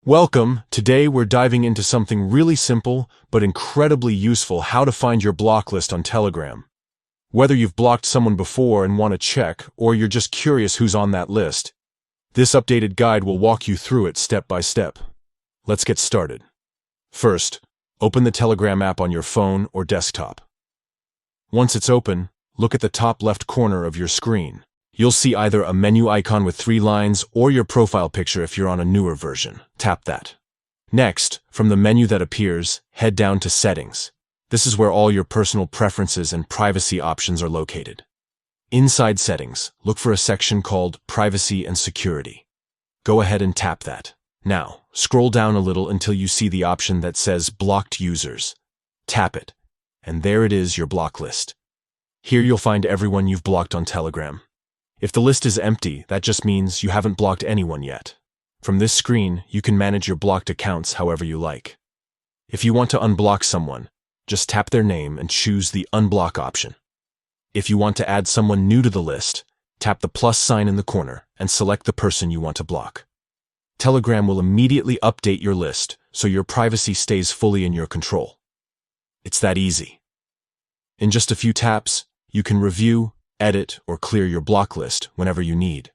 Welcome. Today we're diving into something really simple but incredibly useful: how to find your block list on Telegram. Whether you've blocked someone before and want to check, or you're just curious who's on that list, this updated guide will walk you through it step by step. Let's get started. First, open the Telegram app on your phone or desktop. Once it's open, look at the top left corner of your screen. You'll see either a menu icon with 3 lines or your profile picture if you're on a newer version. Tap that. Next, from the menu that appears, head down to Settings. This is where all your personal preferences and privacy options are located. Inside Settings, look for a section called Privacy and Security. Go ahead and tap that. Now, scroll down a little until you see the option that says Blocked Users. Tap it, and there it is, your block list. Here you'll find everyone you've blocked on Telegram. If the list is empty, that just means you haven't blocked anyone yet. From this screen, you can manage your blocked accounts however you like. If you want to unblock someone, just tap their name and choose the Unblock option. If you want to add someone new to the list, tap the plus sign in the corner and select the person you want to block. Telegram will immediately update your list, so your privacy stays fully in your control. It's that easy. In just a few taps, you can review, edit, or clear your block list whenever you need.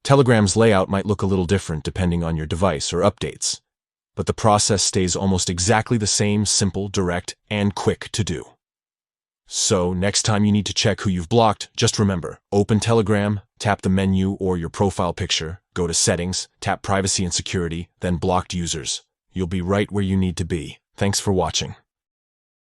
Telegram's layout might look a little different depending on your device or updates, but the process stays almost exactly the same: simple, direct, and quick to do. So, next time you need to check who you've blocked, just remember, open Telegram, tap the menu or your profile picture, go to Settings, tap Privacy and Security, then Blocked Users. You'll be right where you need to be. Thanks for watching.